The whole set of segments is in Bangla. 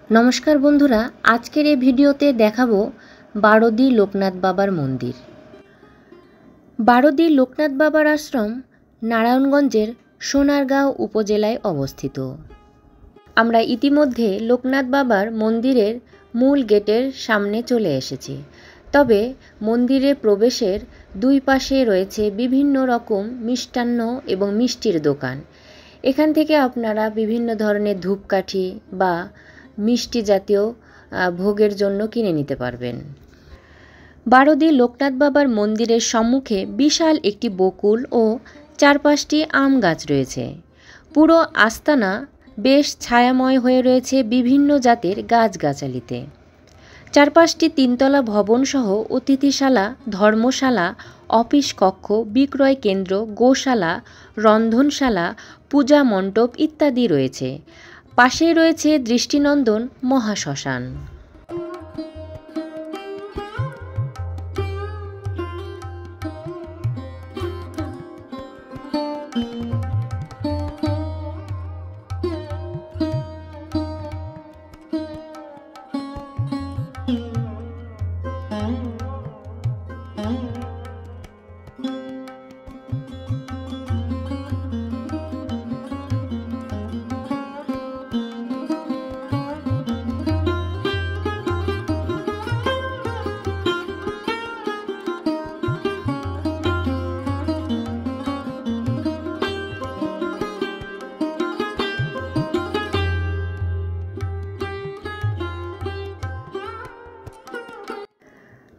নমস্কার বন্ধুরা, আজকের এই ভিডিওতে দেখাবো বারোদি লোকনাথ বাবার মন্দির। বারোদি লোকনাথ বাবার আশ্রম নারায়ণগঞ্জের সোনারগাঁও উপজেলায় অবস্থিত। আমরা ইতিমধ্যে লোকনাথ বাবার মন্দিরের মূল গেটের সামনে চলে এসেছি। তবে মন্দিরে প্রবেশের দুই পাশে রয়েছে বিভিন্ন রকম মিষ্টান্ন এবং মিষ্টির দোকান। এখান থেকে আপনারা বিভিন্ন ধরনের ধূপকাঠি বা মিষ্টি জাতীয় ভোগের জন্য কিনে নিতে পারবেন। বারোদি লোকনাথ বাবার মন্দিরের সম্মুখে বিশাল একটি বকুল ও 4-5টি আম গাছ রয়েছে। পুরো আস্তানা বেশ ছায়াময় হয়ে রয়েছে বিভিন্ন জাতের গাছগাছালিতে। 4-5টি 3তলা ভবন সহ অতিথিশালা, ধর্মশালা, অফিস কক্ষ, বিক্রয় কেন্দ্র, গোশালা, রন্ধনশালা, পূজা মণ্ডপ ইত্যাদি রয়েছে। পাশেই রয়েছে দৃষ্টিনন্দন মহাশ্মশান।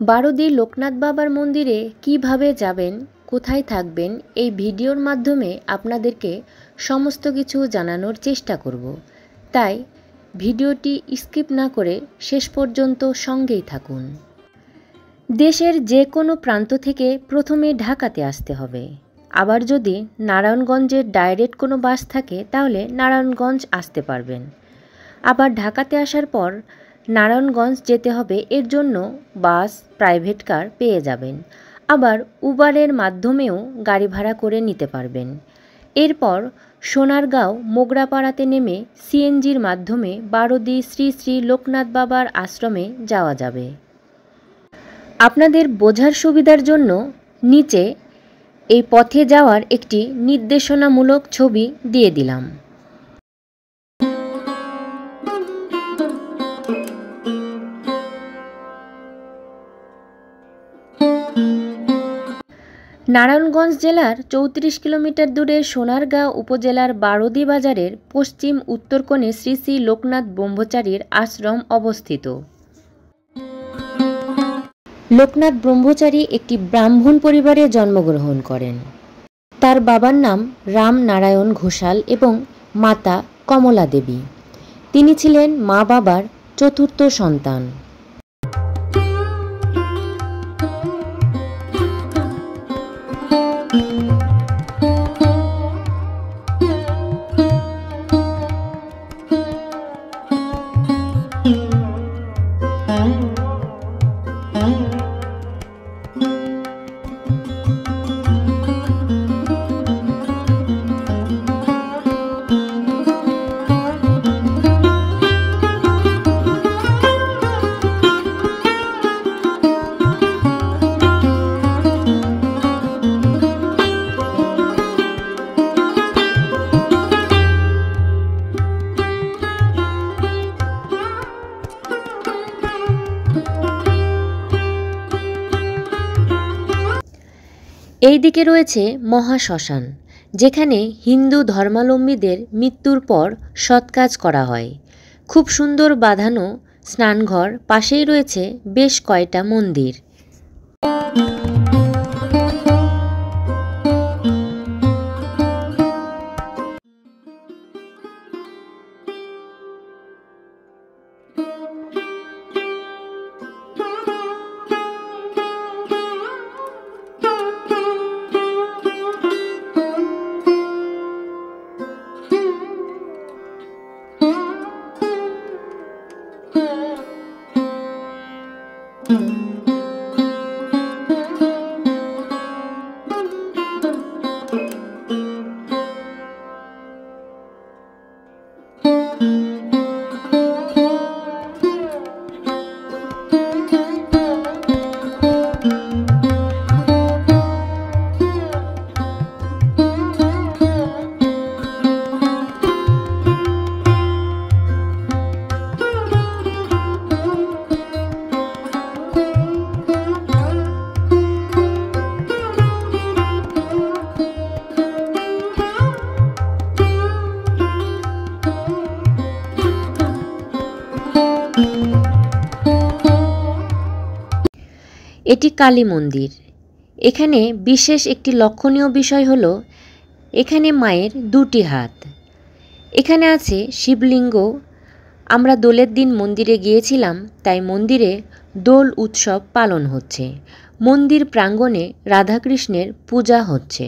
বারোদি লোকনাথ বাবার মন্দিরে কিভাবে যাবেন, কোথায় থাকবেন, এই ভিডিওর মাধ্যমে আপনাদেরকে সমস্ত কিছু জানানোর চেষ্টা করব। তাই ভিডিওটি স্কিপ না করে শেষ পর্যন্ত সঙ্গেই থাকুন। দেশের যে কোনো প্রান্ত থেকে প্রথমে ঢাকাতে আসতে হবে। আবার যদি নারায়ণগঞ্জের ডাইরেক্ট কোনো বাস থাকে তাহলে নারায়ণগঞ্জ আসতে পারবেন। আবার ঢাকাতে আসার পর নারায়ণগঞ্জ যেতে হবে, এর জন্য বাস, প্রাইভেট কার পেয়ে যাবেন। আবার উবারের মাধ্যমেও গাড়ি ভাড়া করে নিতে পারবেন। এরপর সোনারগাঁও মোগরাপাড়াতে নেমে সিএনজির মাধ্যমে বারোদি শ্রী শ্রী লোকনাথ বাবার আশ্রমে যাওয়া যাবে। আপনাদের বোঝার সুবিধার জন্য নিচে এই পথে যাওয়ার একটি নির্দেশনামূলক ছবি দিয়ে দিলাম। নারায়ণগঞ্জ জেলার 34 কিলোমিটার দূরে সোনারগাঁও উপজেলার বারোদি বাজারের পশ্চিম উত্তর কোণে শ্রী শ্রী লোকনাথ ব্রহ্মচারীর আশ্রম অবস্থিত। লোকনাথ ব্রহ্মচারী একটি ব্রাহ্মণ পরিবারে জন্মগ্রহণ করেন। তার বাবার নাম রামনারায়ণ ঘোষাল এবং মাতা কমলা দেবী। তিনি ছিলেন মা বাবার চতুর্থ সন্তান। এই দিকে রয়েছে মহাশ্মশান, যেখানে হিন্দু ধর্মাবলম্বীদের মৃত্যুর পর সৎকাজ করা হয়। খুব সুন্দর বাঁধানো স্নানঘর, পাশেই রয়েছে বেশ কয়টা মন্দির। এটি কালী মন্দির। এখানে বিশেষ একটি লক্ষণীয় বিষয় হলো এখানে মায়ের দুটি হাত। এখানে আছে শিবলিঙ্গ। আমরা দোলের দিন মন্দিরে গিয়েছিলাম, তাই মন্দিরে দোল উৎসব পালন হচ্ছে। মন্দির প্রাঙ্গণে রাধাকৃষ্ণের পূজা হচ্ছে।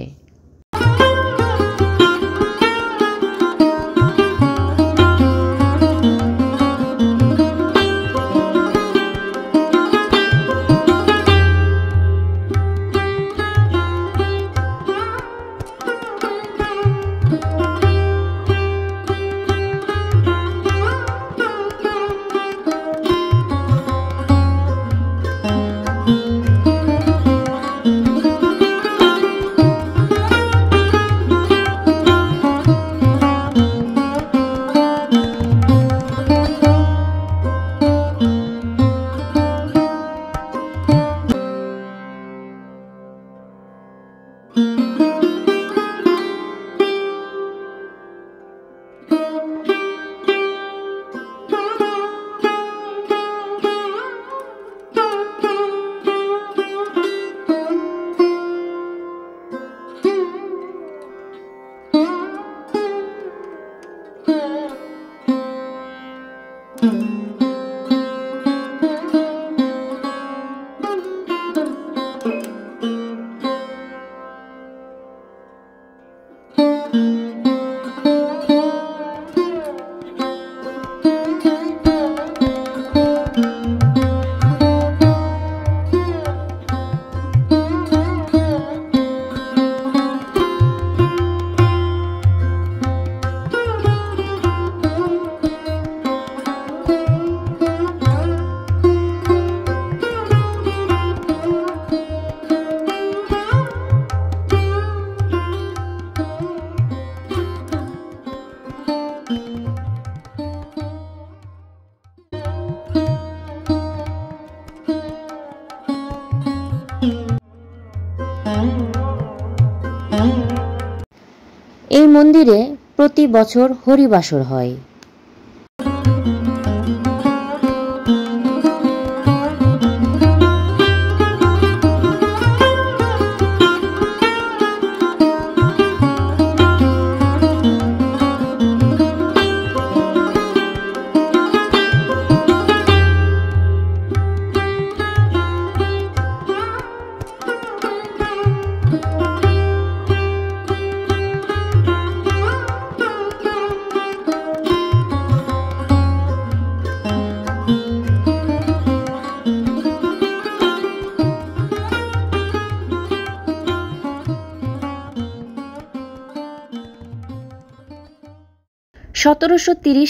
এই মন্দিরে প্রতি বছর হরিবাসর হয়।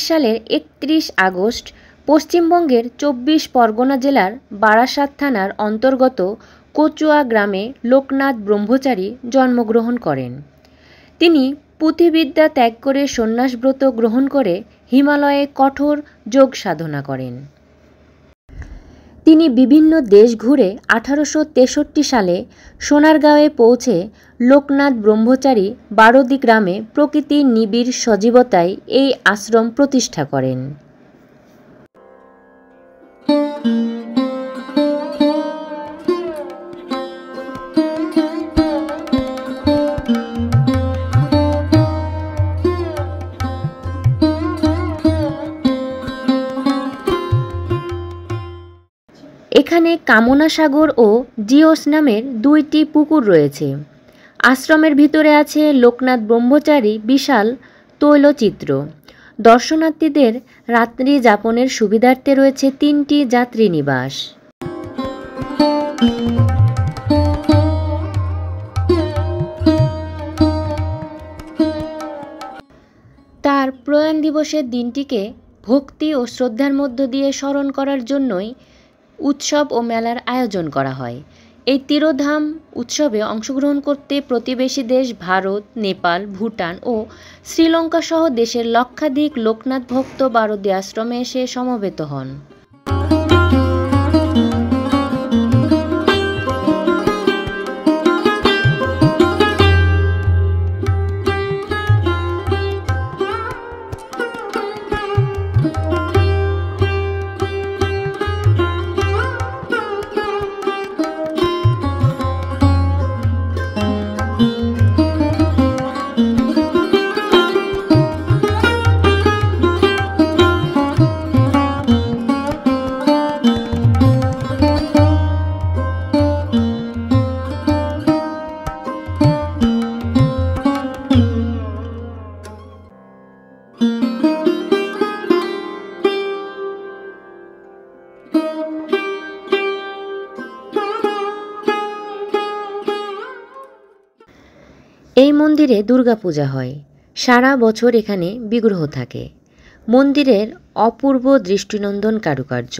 সালের 31 আগস্ট পশ্চিমবঙ্গের 24 পরগনা জেলার বারাসাত থানার অন্তর্গত কচুয়া গ্রামে লোকনাথ ব্রহ্মচারী জন্মগ্রহণ করেন। তিনি পুঁথিবিদ্যা ত্যাগ করে সন্ন্যাসব্রত গ্রহণ করে হিমালয়ে কঠোর যোগ সাধনা করেন। তিনি বিভিন্ন দেশ ঘুরে 1863 সালে সোনারগাঁয়ে পৌঁছে লোকনাথ ব্রহ্মচারী বারোদি গ্রামে প্রকৃতির নিবিড় সজীবতায় এই আশ্রম প্রতিষ্ঠা করেন। এখানে কামনা সাগর ও জিওস নামের দুইটি পুকুর রয়েছে। আশ্রমের ভিতরে আছে লোকনাথ ব্রহ্মচারী বিশাল তৈলচিত্র। দর্শনার্থীদের রাত্রি যাপনের সুবিধার্থে রয়েছে 3টি যাত্রী নিবাস। তার প্রয়াণ দিবসের দিনটিকে ভক্তি ও শ্রদ্ধার মধ্য দিয়ে স্মরণ করার জন্যই উৎসব ও মেলার আয়োজন করা হয়। এই তিরোধাম উৎসবে অংশগ্রহণ করতে প্রতিবেশী দেশ ভারত, নেপাল, ভুটান ও শ্রীলঙ্কা সহ দেশের লক্ষাধিক লোকনাথ ভক্ত বারোদি আশ্রমে এসে সমবেত হন। এই মন্দিরে দুর্গাপূজা হয়। সারা বছর এখানে বিগ্রহ থাকে। মন্দিরের অপূর্ব দৃষ্টিনন্দন কারুকার্য।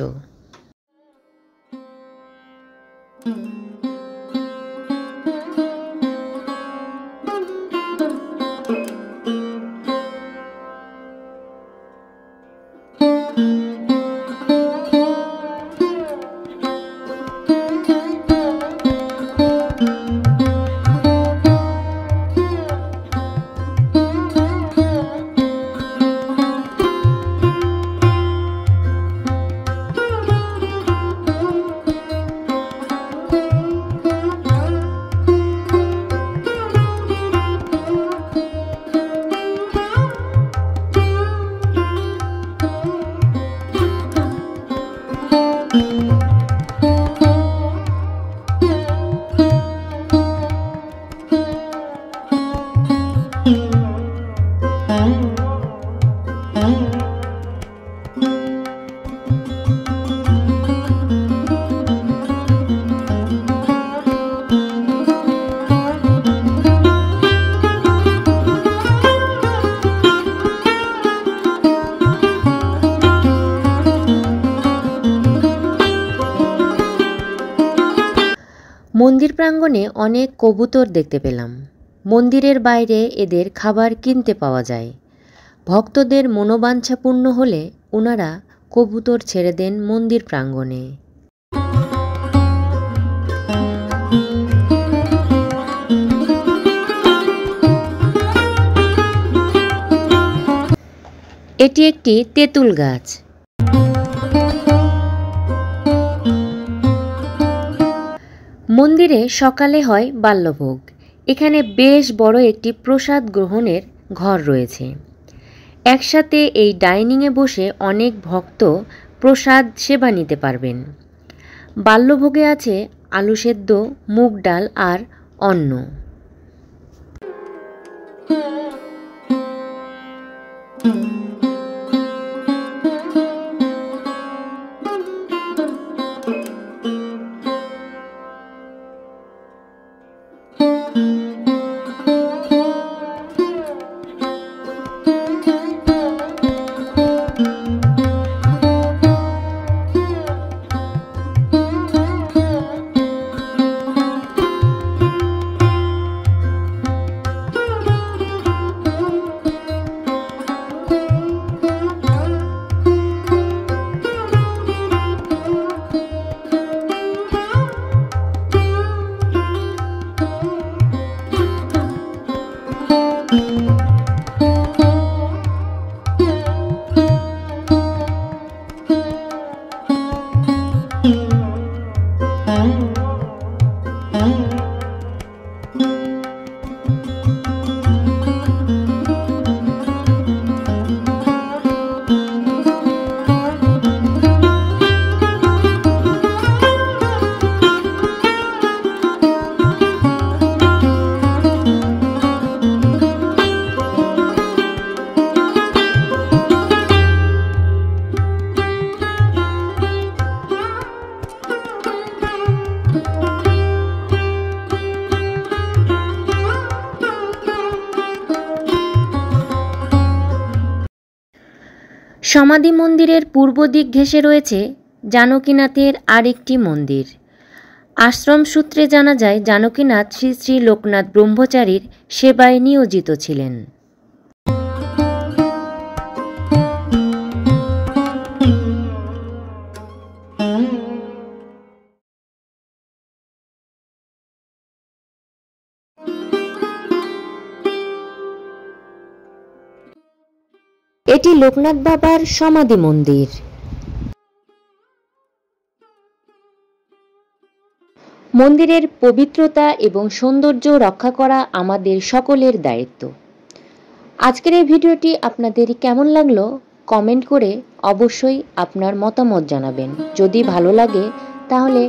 মন্দির প্রাঙ্গণে অনেক কবুতর দেখতে পেলাম। মন্দিরের বাইরে এদের খাবার কিনতে পাওয়া যায়। ভক্তদের মনোবাঞ্ছা পূর্ণ হলে ওনারা কবুতর ছেড়ে দেন মন্দির প্রাঙ্গণে। এটি একটি তেঁতুল গাছ। মন্দিরে সকালে হয় বাল্যভোগ। এখানে বেশ বড় একটি প্রসাদ গ্রহণের ঘর রয়েছে। একসাথে এই ডাইনিংয়ে বসে অনেক ভক্ত প্রসাদ সেবা নিতে পারবেন। বাল্যভোগে আছে আলু সেদ্ধ, মুগ ডাল আর অন্ন। সমাধি মন্দিরের পূর্ব দিক ঘেঁষে রয়েছে জানকীনাথের আরেকটি মন্দির। আশ্রম সূত্রে জানা যায় জানকীনাথ শ্রী শ্রী লোকনাথ ব্রহ্মচারীর সেবায় নিয়োজিত ছিলেন। এটি লোকনাথ বাবার সমাধি মন্দির। মন্দিরের পবিত্রতা এবং সৌন্দর্য রক্ষা করা আমাদের সকলের দায়িত্ব। আজকের এই ভিডিওটি আপনাদের কেমন লাগলো কমেন্ট করে অবশ্যই আপনার মতামত জানাবেন। যদি ভালো লাগে তাহলে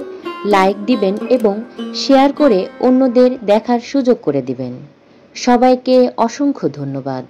লাইক দিবেন এবং শেয়ার করে অন্যদের দেখার সুযোগ করে দিবেন। সবাইকে অসংখ্য ধন্যবাদ।